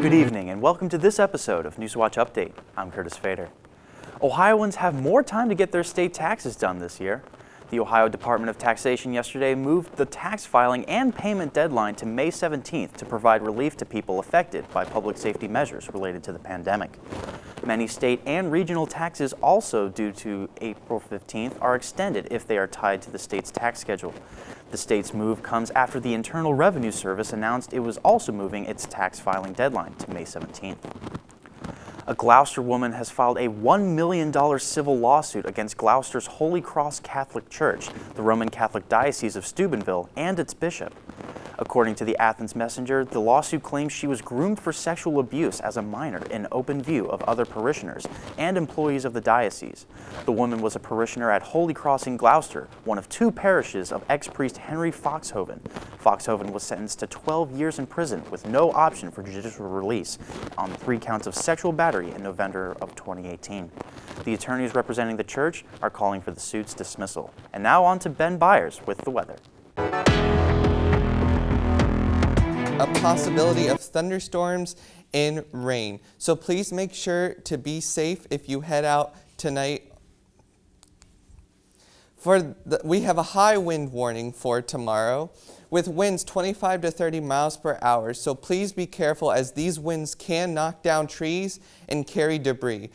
Good evening and welcome to this episode of Newswatch Update. I'm Curtis Fader. Ohioans have more time to get their state taxes done this year. The Ohio Department of Taxation yesterday moved the tax filing and payment deadline to May 17th to provide relief to people affected by public safety measures related to the pandemic. Many state and regional taxes also due to April 15th are extended if they are tied to the state's tax schedule. The state's move comes after the Internal Revenue Service announced it was also moving its tax filing deadline to May 17th. A Gloucester woman has filed a $1 million civil lawsuit against Gloucester's Holy Cross Catholic Church, the Roman Catholic Diocese of Steubenville, and its bishop. According to the Athens Messenger, the lawsuit claims she was groomed for sexual abuse as a minor in open view of other parishioners and employees of the diocese. The woman was a parishioner at Holy Cross in Gloucester, one of two parishes of ex-priest Henry Foxhoven. Foxhoven was sentenced to 12 years in prison with no option for judicial release on 3 counts of sexual battery in November of 2018. The attorneys representing the church are calling for the suit's dismissal. And now on to Ben Byers with the weather. A possibility of thunderstorms and rain. So please make sure to be safe if you head out tonight. We have a high wind warning for tomorrow with winds 25 to 30 miles per hour. So please be careful as these winds can knock down trees and carry debris.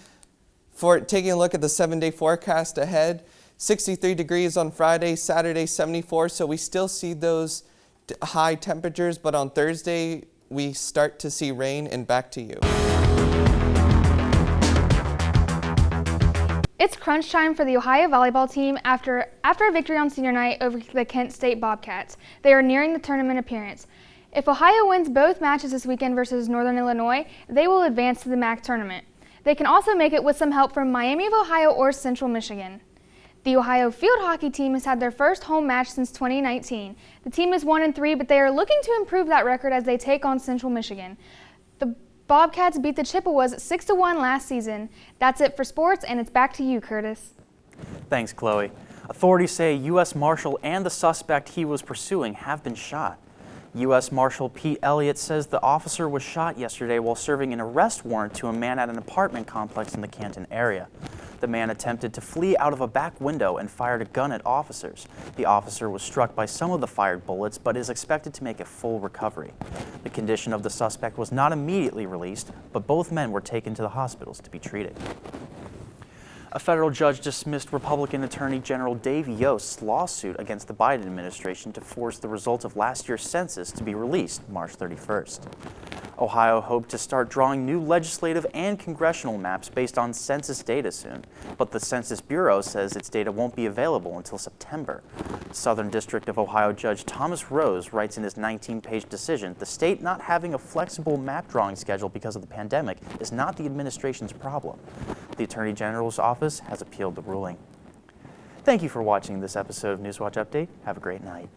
For taking a look at the 7-day forecast ahead, 63 degrees on Friday, Saturday 74. So we still see those high temperatures, but on Thursday we start to see rain. And back to you. It's crunch time for the Ohio volleyball team after a victory on senior night over the Kent State Bobcats. They are nearing the tournament appearance. If Ohio wins both matches this weekend versus Northern Illinois, they will advance to the MAC tournament. They can also make it with some help from Miami of Ohio or Central Michigan. The Ohio field hockey team has had their first home match since 2019. The team is 1-3, but they are looking to improve that record as they take on Central Michigan. The Bobcats beat the Chippewas 6-1 last season. That's it for sports, and it's back to you, Curtis. Thanks, Chloe. Authorities say U.S. Marshal and the suspect he was pursuing have been shot. U.S. Marshal Pete Elliott says the officer was shot yesterday while serving an arrest warrant to a man at an apartment complex in the Canton area. The man attempted to flee out of a back window and fired a gun at officers. The officer was struck by some of the fired bullets, but is expected to make a full recovery. The condition of the suspect was not immediately released, but both men were taken to the hospitals to be treated. A federal judge dismissed Republican Attorney General Dave Yost's lawsuit against the Biden administration to force the results of last year's census to be released March 31st. Ohio hoped to start drawing new legislative and congressional maps based on census data soon, but the Census Bureau says its data won't be available until September. Southern District of Ohio Judge Thomas Rose writes in his 19-page decision, the state not having a flexible map drawing schedule because of the pandemic is not the administration's problem. The Attorney General's office has appealed the ruling. Thank you for watching this episode of Newswatch Update. Have a great night.